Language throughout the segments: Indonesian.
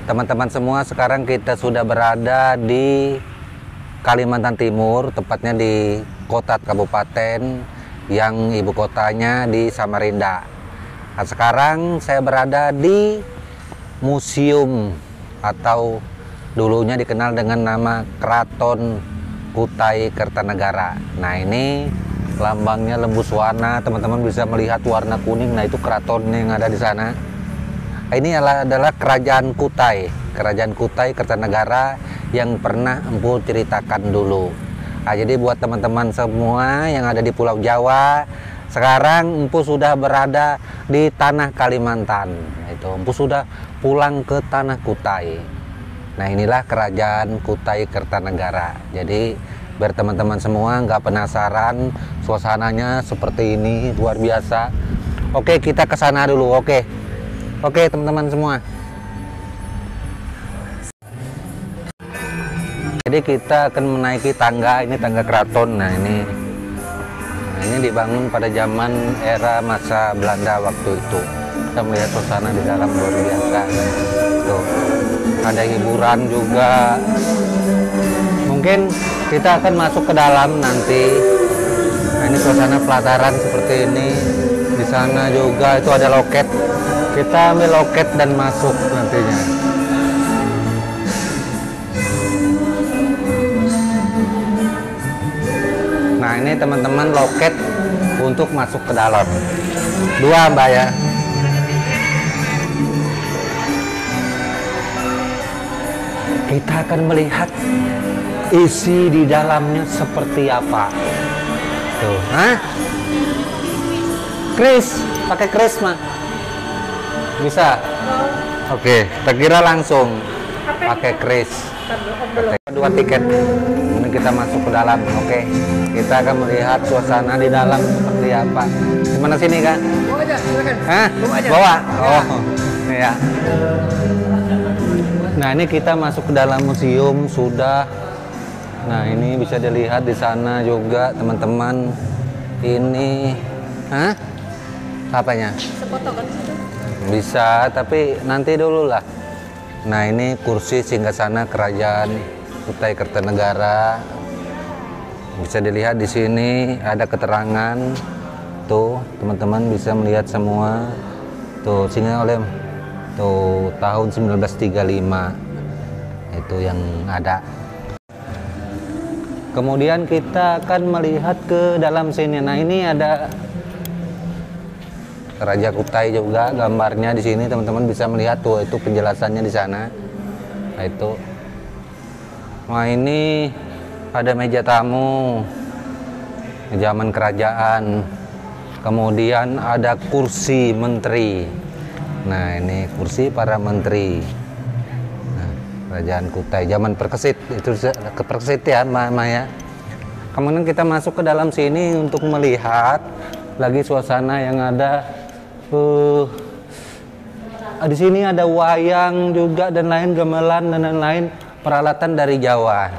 Teman-teman semua, sekarang kita sudah berada di Kalimantan Timur, tepatnya di kota kabupaten yang ibu kotanya di Samarinda. Nah, sekarang saya berada di museum atau dulunya dikenal dengan nama Keraton Kutai Kertanegara. Nah, ini lambangnya lembus warna, teman-teman bisa melihat warna kuning. Nah, itu keraton yang ada di sana. Ini adalah Kerajaan Kutai Kertanegara yang pernah Empu ceritakan dulu. Nah, jadi buat teman-teman semua yang ada di Pulau Jawa, sekarang Empu sudah berada di tanah Kalimantan. Itu Empu sudah pulang ke tanah Kutai. Nah, inilah Kerajaan Kutai Kertanegara. Jadi biar teman-teman semua nggak penasaran, suasananya seperti ini luar biasa. Oke, kita ke sana dulu. Oke, teman-teman semua. Jadi kita akan menaiki tangga, ini tangga keraton. Nah, ini dibangun pada zaman era masa Belanda waktu itu. Kita melihat suasana di dalam luar biasa. Tuh, ada hiburan juga. Mungkin kita akan masuk ke dalam nanti. Nah, ini suasana pelataran seperti ini. Di sana juga itu ada loket. Kita ambil loket dan masuk nantinya. Nah, ini teman-teman loket untuk masuk ke dalam. 2, Mbak ya. Kita akan melihat isi di dalamnya seperti apa. Tuh, hah? Kris, pakai kris mah. Bisa? Oke, kita kira langsung pakai kris. 2 tiket. Ini kita masuk ke dalam. Oke, kita akan melihat suasana di dalam seperti apa. Gimana sini, Kak? Bawa aja, silakan. Hah? Bawa aja. Bawa? Oh, ya. Nah, ini kita masuk ke dalam museum sudah. Nah, ini bisa dilihat di sana juga, teman-teman. Ini, hah? Apanya? Sefoto kan di situ? Bisa, tapi nanti dulu lah. Nah, ini kursi singgasana Kerajaan Kutai Kertanegara. Bisa dilihat di sini ada keterangan. Tuh, teman-teman bisa melihat semua. Tuh, sini oleh tuh tahun 1935. Itu yang ada. Kemudian kita akan melihat ke dalam sini. Nah, ini ada Raja Kutai juga, gambarnya di sini teman-teman bisa melihat tuh, itu penjelasannya di sana. Nah, itu. Nah, ini ada meja tamu zaman kerajaan. Kemudian ada kursi menteri. Nah, ini kursi para menteri. Nah, Kerajaan Kutai zaman Perkesit, itu ke Perkesit ya, Maya. Kemudian kita masuk ke dalam sini untuk melihat lagi suasana yang ada. Di sini ada wayang juga dan lain, gamelan dan lain-lain, peralatan dari Jawa.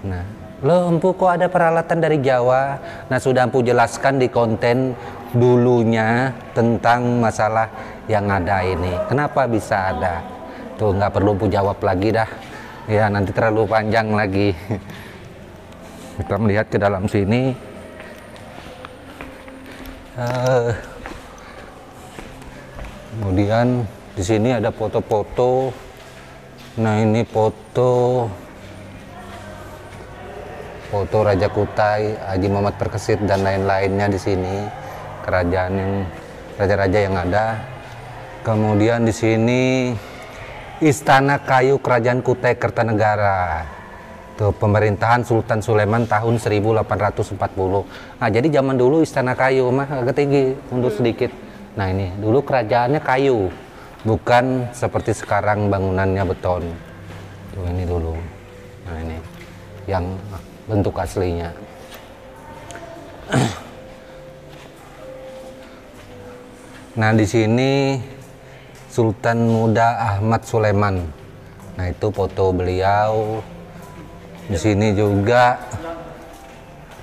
Nah, loh Empu kok ada peralatan dari Jawa? Nah, sudah Empu jelaskan di konten dulunya tentang masalah yang ada ini. Kenapa bisa ada? Tuh, nggak perlu Empu jawab lagi dah. Ya, nanti terlalu panjang lagi. Kita melihat ke dalam sini. Kemudian di sini ada foto-foto. Nah, ini foto Raja Kutai, Haji Muhammad Perkesit dan lain-lainnya di sini. Kerajaan yang raja-raja yang ada. Kemudian di sini Istana Kayu Kerajaan Kutai Kertanegara. Tuh, pemerintahan Sultan Sulaiman tahun 1840. Nah, jadi zaman dulu Istana Kayu mah agak tinggi, mundur sedikit. Nah, ini dulu kerajaannya kayu, bukan seperti sekarang bangunannya beton. Tuh, ini dulu. Nah, ini yang bentuk aslinya. Nah, di sini Sultan Muda Ahmad Sulaiman. Nah, itu foto beliau. Di sini juga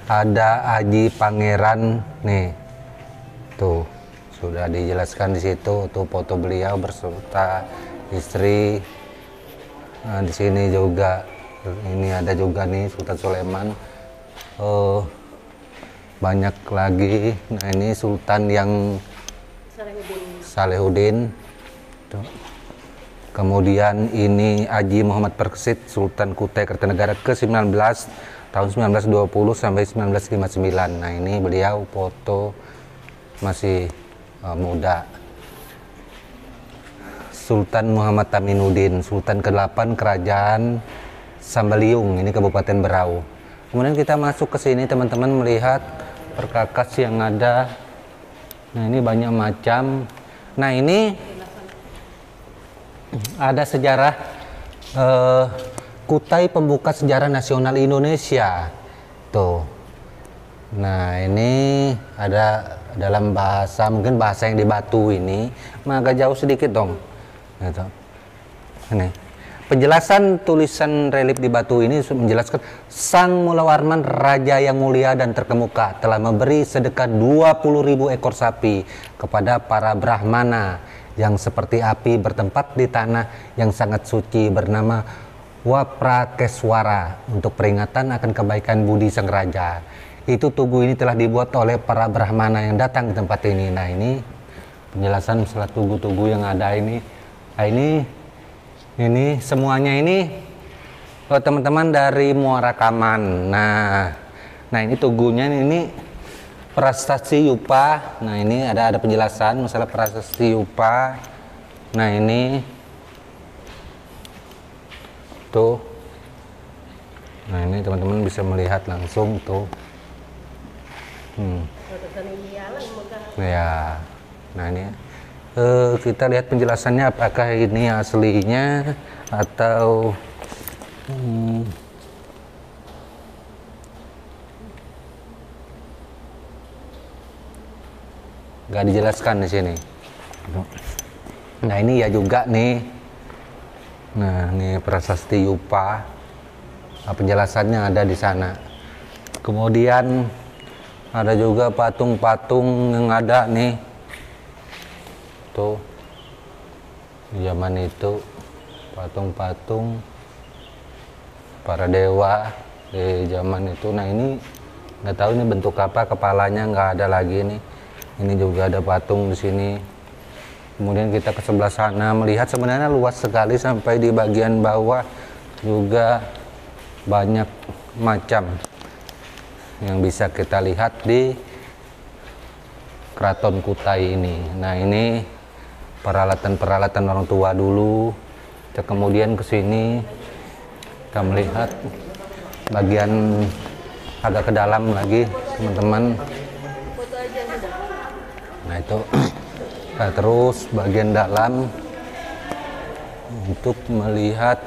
ada Haji Pangeran nih. Tuh. Sudah dijelaskan di situ, tuh foto beliau berserta istri Nah, di sini juga ini ada juga nih Sultan Sulaiman. Oh, banyak lagi. Nah, ini Sultan yang Salehuddin. Tuh. Kemudian ini Haji Muhammad Perksit, Sultan Kutai Kertanegara ke-19 tahun 1920 sampai 1959. Nah, ini beliau foto masih muda. Sultan Muhammad Aminuddin, Sultan ke-8 Kerajaan Sambaliung, ini Kabupaten Berau. Kemudian kita masuk ke sini teman-teman, melihat perkakas yang ada. Nah, ini banyak macam. Nah, ini ada sejarah Kutai pembuka sejarah nasional Indonesia. Tuh. Nah, ini ada dalam bahasa, mungkin bahasa yang di batu ini, agak jauh sedikit dong. Gitu. Ini. Penjelasan tulisan relief di batu ini menjelaskan Sang Mula Warman, raja yang mulia dan terkemuka, telah memberi sedekah 20.000 ekor sapi kepada para Brahmana yang seperti api bertempat di tanah yang sangat suci bernama Waprakeswara untuk peringatan akan kebaikan budi sang raja. Itu tugu ini telah dibuat oleh para Brahmana yang datang ke tempat ini. Nah, ini penjelasan masalah tugu-tugu yang ada ini. Nah, ini semuanya ini teman-teman dari Muara Kaman. Nah ini tugunya ini Prasasti Yupa. Nah, ini ada penjelasan masalah Prasasti Yupa. Nah, ini tuh. Nah, ini teman-teman bisa melihat langsung tuh. Ya. Nah, ini kita lihat penjelasannya, apakah ini aslinya atau nggak dijelaskan di sini. Nah, ini ya juga nih. Nah, ini Prasasti Yupa. Nah, penjelasannya ada di sana. Kemudian ada juga patung-patung yang ada nih. Tuh, zaman itu patung-patung para dewa di zaman itu. Nah, ini nggak tahu ini bentuk apa, kepalanya nggak ada lagi nih. Ini juga ada patung di sini. Kemudian kita ke sebelah sana melihat sebenarnya luas sekali sampai di bagian bawah juga banyak macam yang bisa kita lihat di Keraton Kutai ini. Nah, ini peralatan-peralatan orang tua dulu. Kita kemudian ke sini kita melihat bagian agak ke dalam lagi teman-teman. Nah, itu nah, terus bagian dalam untuk melihat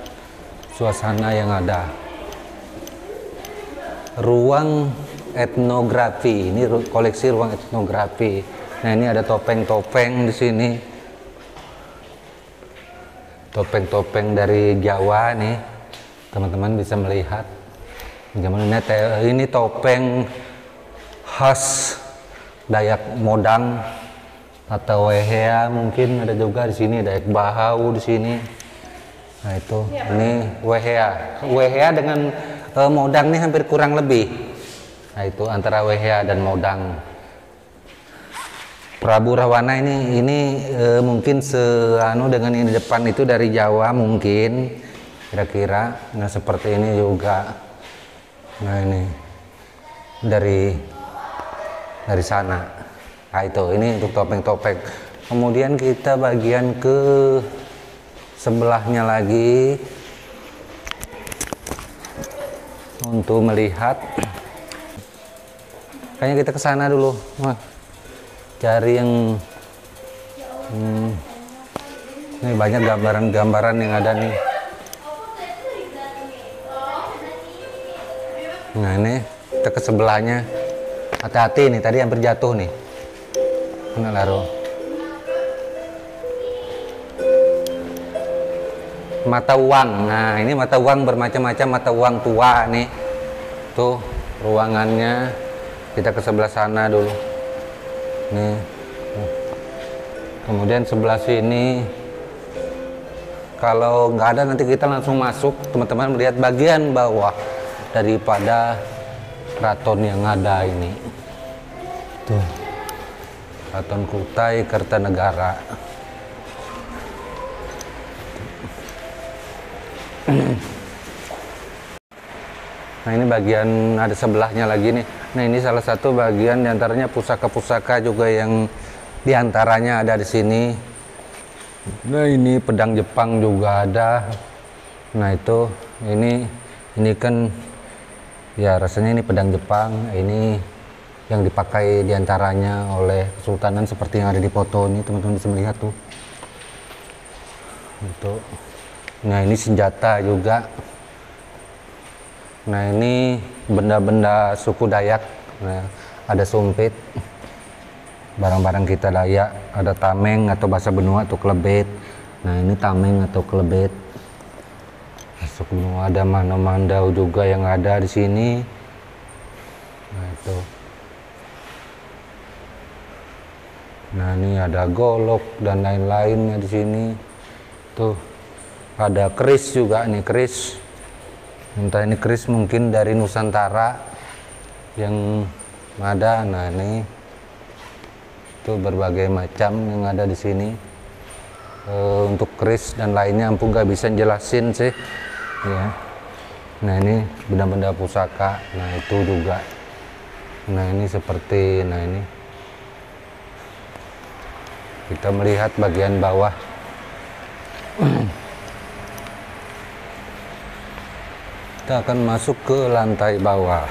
suasana yang ada. Ruang etnografi, ini koleksi ruang etnografi. Nah, ini ada topeng-topeng di sini. Topeng-topeng dari Jawa nih, teman-teman bisa melihat. Ini topeng khas Dayak Modang atau Wehea, mungkin ada juga di sini, Dayak Bahau di sini. Nah, itu ini Wehea dengan Modang nih hampir kurang lebih. Nah, itu antara Wehea dan Modang. Prabu Rahwana ini mungkin dengan ini depan itu dari Jawa mungkin kira-kira. Nah, seperti ini juga. Nah, ini dari sana. Nah, itu ini untuk topeng-topeng. Kemudian kita bagian ke sebelahnya lagi untuk melihat. Kayaknya kita ke sana dulu. Wah, cari yang ini banyak gambaran-gambaran yang ada nih. Nah, ini kita ke sebelahnya. Hati-hati nih, tadi hampir jatuh nih. Mana laro? Mata uang. Nah, ini mata uang bermacam-macam, mata uang tua nih. Tuh ruangannya. Kita ke sebelah sana dulu. Nih. Kemudian sebelah sini Kalau nggak ada nanti kita langsung masuk, teman-teman melihat bagian bawah daripada keraton yang ada ini. Tuh, Keraton Kutai Kertanegara. Nah ini bagian ada sebelahnya lagi nih. Nah ini salah satu bagian diantaranya pusaka-pusaka juga yang diantaranya ada di sini. Nah ini pedang Jepang juga ada. Nah itu ini kan ya rasanya ini pedang Jepang. Ini yang dipakai diantaranya oleh kesultanan seperti yang ada di foto ini, teman-teman bisa melihat tuh. Itu. Nah ini senjata juga. Nah ini benda-benda suku Dayak. Nah, ada sumpit, barang-barang kita Dayak, ada tameng atau bahasa benua atau kelebet. Nah ini tameng atau kelebet. Suku benua ada Mano-Mandau juga yang ada di sini. Nah itu. Nah ini ada golok dan lain-lainnya di sini. Tuh ada keris juga nih, keris. Entah ini keris mungkin dari Nusantara yang ada. Nah ini itu berbagai macam yang ada di sini. Untuk keris dan lainnya ampun nggak bisa jelasin sih ya. Nah ini benda-benda pusaka. Nah itu juga. Nah ini seperti, nah ini kita melihat bagian bawah. Kita akan masuk ke lantai bawah.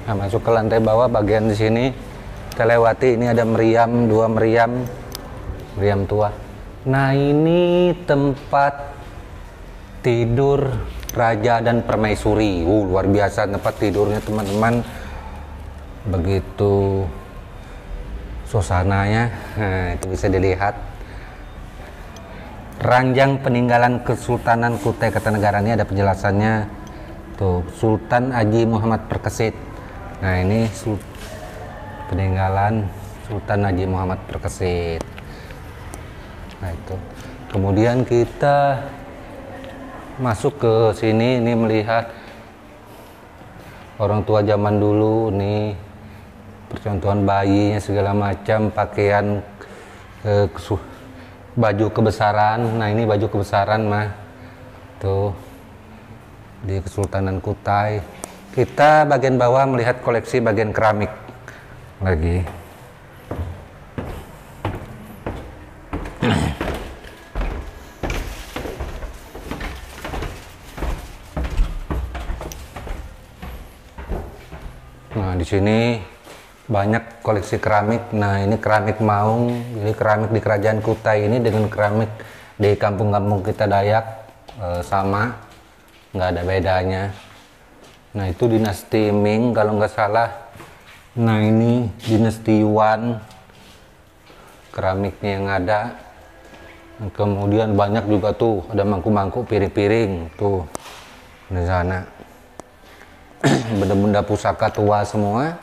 Nah, masuk ke lantai bawah bagian di sini kita lewati, ini ada meriam, dua meriam tua. Nah ini tempat tidur raja dan permaisuri. Luar biasa tempat tidurnya teman-teman, begitu suasananya. Nah itu bisa dilihat ranjang peninggalan Kesultanan Kutai Kertanegara. Ini ada penjelasannya tuh, Sultan Haji Muhammad Perkesit. Nah ini peninggalan Sultan Haji Muhammad Perkesit. Nah itu kemudian kita masuk ke sini, ini melihat orang tua zaman dulu, nih percontohan bayinya segala macam, pakaian baju kebesaran. Nah ini baju kebesaran mah tuh di Kesultanan Kutai. Kita bagian bawah melihat koleksi bagian keramik lagi. Nah di sini banyak koleksi keramik. Nah ini keramik Maung, jadi keramik di Kerajaan Kutai ini dengan keramik di kampung-kampung kita Dayak sama, nggak ada bedanya. Nah itu dinasti Ming kalau nggak salah. Nah ini dinasti Yuan keramiknya yang ada. Kemudian banyak juga tuh ada mangkuk-mangkuk, piring-piring tuh di sana. Benda-benda pusaka tua semua.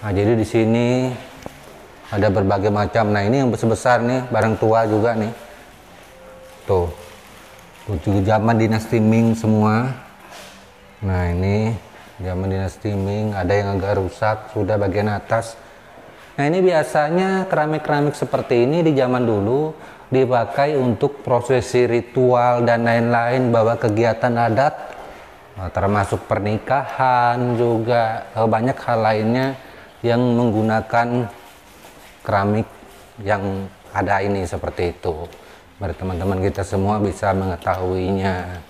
Nah jadi di sini ada berbagai macam. Nah ini yang besar-besar nih, barang tua juga nih. Tuh zaman dinasti Ming semua. Nah ini zaman dinasti Ming, ada yang agak rusak sudah bagian atas. Nah ini biasanya keramik-keramik seperti ini di zaman dulu dipakai untuk prosesi ritual dan lain-lain, bawa kegiatan adat, termasuk pernikahan juga, banyak hal lainnya yang menggunakan keramik yang ada ini seperti itu. Biar teman-teman kita semua bisa mengetahuinya.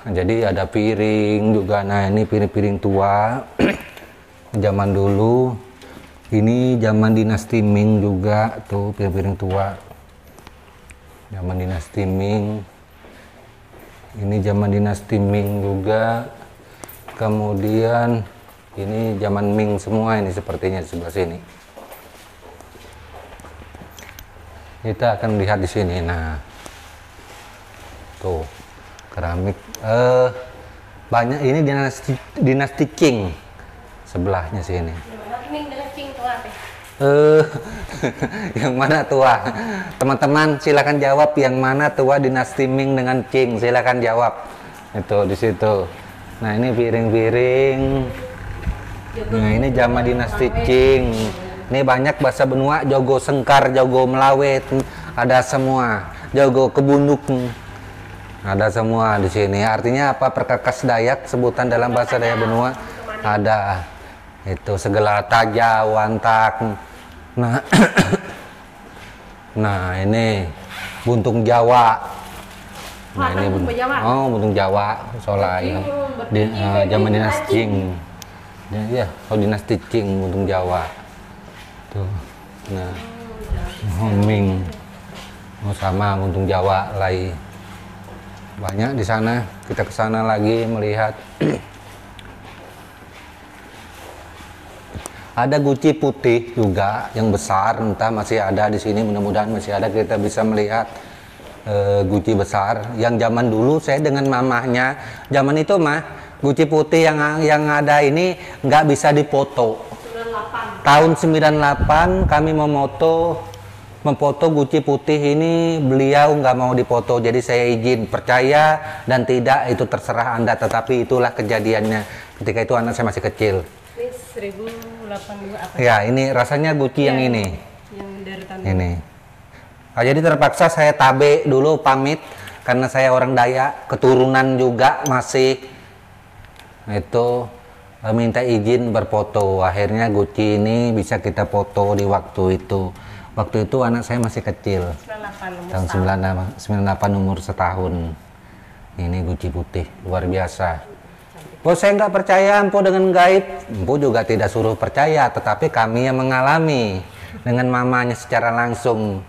Jadi ada piring juga. Nah ini piring-piring tua zaman dulu. Ini zaman dinasti Ming juga tuh, piring-piring tua zaman dinasti Ming. Ini zaman dinasti Ming juga. Kemudian ini zaman Ming semua ini sepertinya di sebelah sini. Kita akan lihat di sini. Nah, tuh keramik. Banyak ini dinasti Qing sebelahnya sini. Yang mana tua? Teman-teman silakan jawab yang mana tua dinasti Ming dengan Qing. Silakan jawab. Itu di situ. Nah, ini piring-piring. Nah, ini zaman dinasti Qing. Ini banyak bahasa benua, Jogo Sengkar, Jogo Melawet, ada semua. Jogo Kebunduk. Ada semua di sini. Artinya apa? Perkakas Dayak, sebutan dalam bahasa Dayak benua ada. Itu segala taja, wantak. Nah, nah ini buntung Jawa. Nah ini buntung Jawa, soalnya zaman dinasti Qing. Ya, dinasti Qing buntung Jawa. Tuh, nah, Ming, sama buntung Jawa lagi. Banyak di sana. Kita ke sana lagi melihat. Ada guci putih juga yang besar, entah masih ada di sini, mudah-mudahan masih ada. Kita bisa melihat guci besar yang zaman dulu saya dengan mamahnya. Zaman itu mah guci putih yang ada ini nggak bisa dipoto. 98. Tahun 98 kami memfoto guci putih ini, beliau nggak mau dipoto, jadi saya izin. Percaya dan tidak itu terserah Anda, tetapi itulah kejadiannya. Ketika itu anak saya masih kecil. Ini 1082 apa? Ya, ini rasanya guci yang ini. Yang dari tahun ini. Nah, jadi terpaksa saya tabe dulu pamit karena saya orang Dayak, keturunan juga masih itu minta izin berfoto. Akhirnya guci ini bisa kita foto di waktu itu. Waktu itu anak saya masih kecil. 98, tahun 98 umur setahun. Ini guci putih luar biasa. Oh, saya nggak percaya Empu dengan gaib. Empu juga tidak suruh percaya, tetapi kami yang mengalami dengan mamanya secara langsung.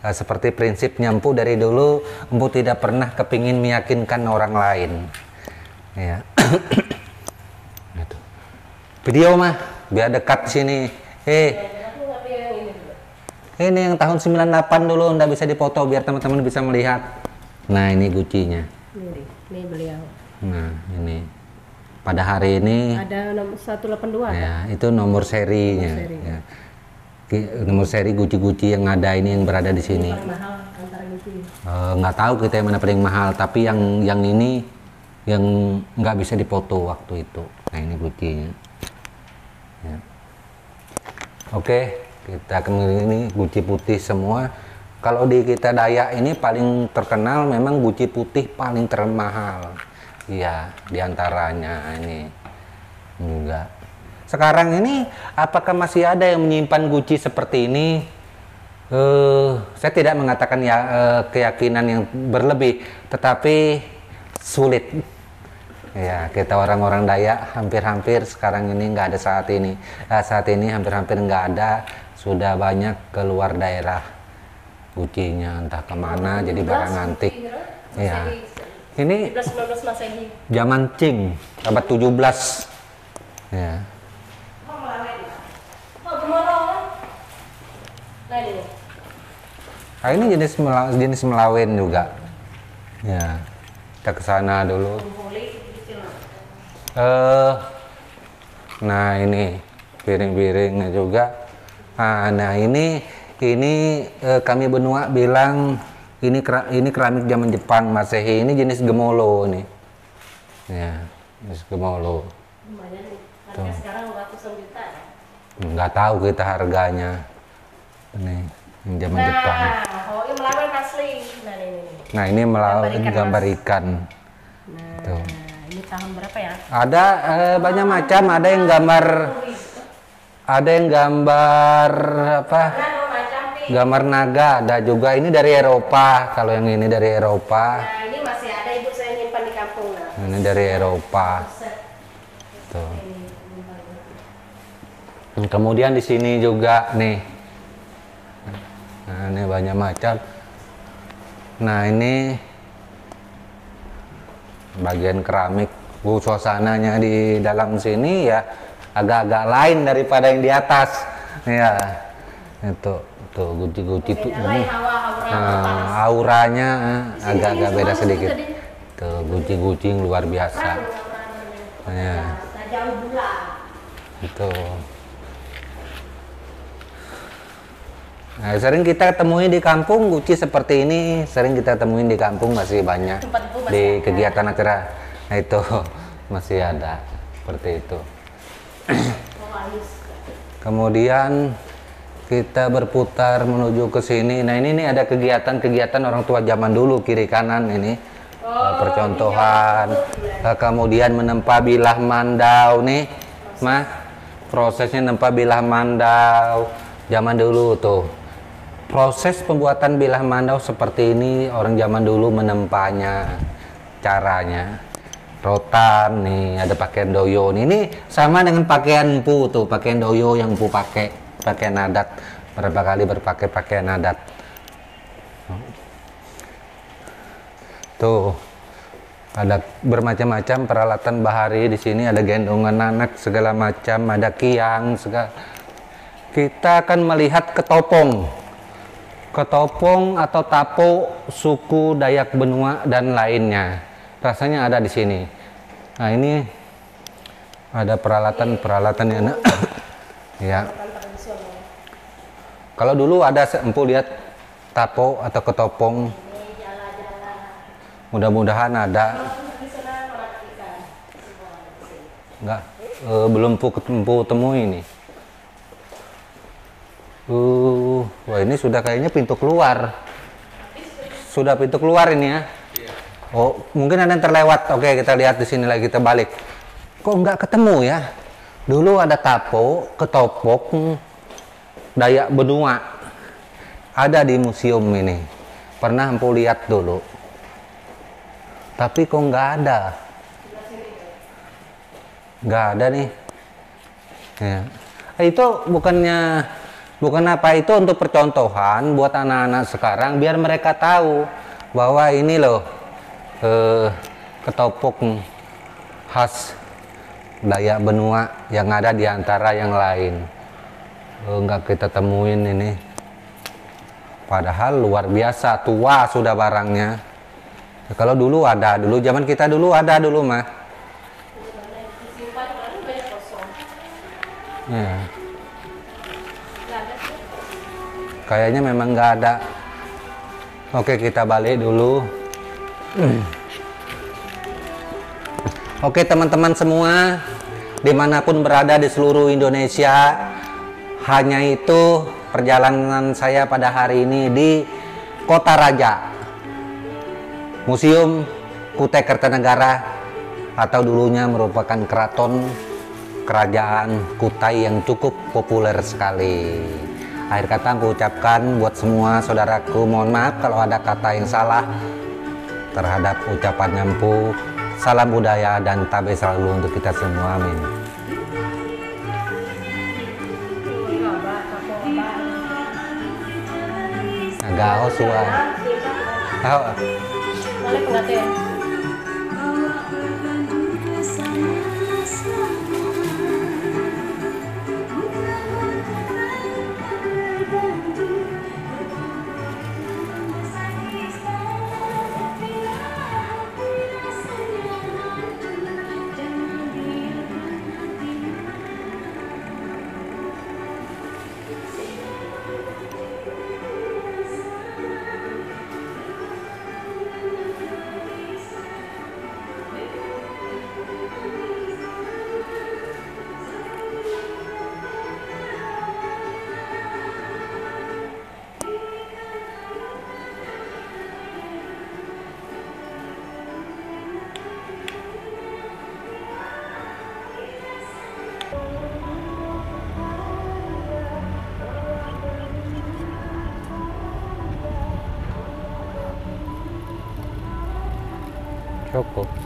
Seperti prinsipnya Empu dari dulu, Empu tidak pernah kepingin meyakinkan orang lain. Ya. Gitu. Video mah biar dekat sini. Ini yang tahun 98 dulu, nggak bisa dipoto biar teman-teman bisa melihat. Nah, ini gucinya. Ini beliau. Nah, ini. Pada hari ini ada nomor 182 ya, itu nomor serinya. Ya. Nomor seri guci-guci yang ada ini yang berada di sini. Paling mahal antara guci. Nggak tahu kita yang mana paling mahal, tapi yang ini yang nggak bisa dipoto waktu itu. Nah, ini gucinya. Ya. Oke, kita akan ini guci putih semua. Kalau di kita Dayak ini paling terkenal memang guci putih paling termahal. Iya, diantaranya ini juga. Sekarang ini, apakah masih ada yang menyimpan guci seperti ini? Saya tidak mengatakan ya keyakinan yang berlebih, tetapi sulit. Ya, kita orang-orang Dayak hampir-hampir sekarang ini nggak ada saat ini. Saat ini hampir-hampir nggak ada. Sudah banyak keluar daerah gucinya, entah kemana. Jadi barang antik. Ya. Ini 19 Masehi. zaman Qing, abad 17. Ya. Nah, ini jenis melawen juga. Ya. Kita ke sana dulu. Nah, ini piring-piringnya juga. Nah, ini kami benua bilang ini keramik zaman Jepang Masehi. Ini jenis gemolo nih. Ya, jenis gemolo. Lumayan nih. Harga sekarang ratusan juta ya? Nggak tahu kita harganya. Nih, yang zaman Jepang. Oh, ini melawan asli. Nah, ini melawan gambar ikan. Nah, tuh. Ini tahun berapa ya? Ada banyak macam. Ada yang gambar apa? Gambar naga. Ada juga ini dari Eropa. Kalau yang ini dari Eropa. Nah, ini masih ada ibu saya nyimpan di kampung. Nah. Ini dari Eropa. Tuh. Kemudian di sini juga nih. Nah, ini banyak macam. Nah, ini bagian keramik. Suasananya di dalam sini ya agak-agak lain daripada yang di atas. Ya, itu Tuh guci-guci tuh Lain hawa-hawa auranya agak-agak beda sedikit. Tuh guci-guci luar biasa. Ya. jauh pula. Itu. Nah, sering kita temuin di kampung guci seperti ini, sering kita temuin di kampung masih banyak. Di kegiatan acara. Nah, itu masih ada seperti itu. Kemudian kita berputar menuju ke sini. Nah, ini nih ada kegiatan-kegiatan orang tua zaman dulu, kiri kanan ini. Percontohan. Kemudian menempa bilah mandau nih, Mah. Prosesnya nempa bilah mandau zaman dulu tuh. Proses pembuatan bilah mandau seperti ini orang zaman dulu menempanya. Caranya rotan nih, ada pakaian doyo nih. Ini sama dengan pakaian empu tuh, pakaian doyo yang empu pakai, pakaian adat. Berapa kali berpakai pakaian adat. Tuh. Ada bermacam-macam peralatan bahari di sini, ada gendongan anak segala macam, ada kiang segala. Kita akan melihat ketopong. Ketopong atau tapo suku Dayak Benua dan lainnya. Rasanya ada di sini. Nah, ini ada peralatan-peralatan yang ya. Kalau dulu ada empu lihat tapo atau ketopong. Mudah-mudahan ada. Enggak, belum empu temui ini. Wah, ini sudah kayaknya pintu keluar. Sudah pintu keluar ini ya. Oh, mungkin ada yang terlewat. Oke, kita lihat di sini lagi, kita balik. Kok nggak ketemu ya? Dulu ada tapo, ketopong, Dayak Benua. Ada di museum ini. Pernah empu lihat dulu. Tapi kok nggak ada. Nggak ada nih. Ya. Itu bukan apa, itu untuk percontohan buat anak-anak sekarang biar mereka tahu bahwa ini loh ketopong khas Dayak Benua yang ada di antara yang lain. Nggak kita temuin ini. Padahal luar biasa tua sudah barangnya. Kalau dulu ada, dulu zaman kita dulu ada dulu mah. Ya. Kayaknya memang nggak ada. Oke, kita balik dulu. Oke, teman-teman semua, dimanapun berada di seluruh Indonesia, hanya itu perjalanan saya pada hari ini di Kota Raja, Museum Kutai Kertanegara, atau dulunya merupakan keraton kerajaan Kutai yang cukup populer sekali. Akhir kata aku ucapkan buat semua saudaraku, mohon maaf kalau ada kata yang salah terhadap ucapan nyampu. Salam budaya dan tabe selalu untuk kita semua, amin. Agak suara. Boleh pengertian. Cukup.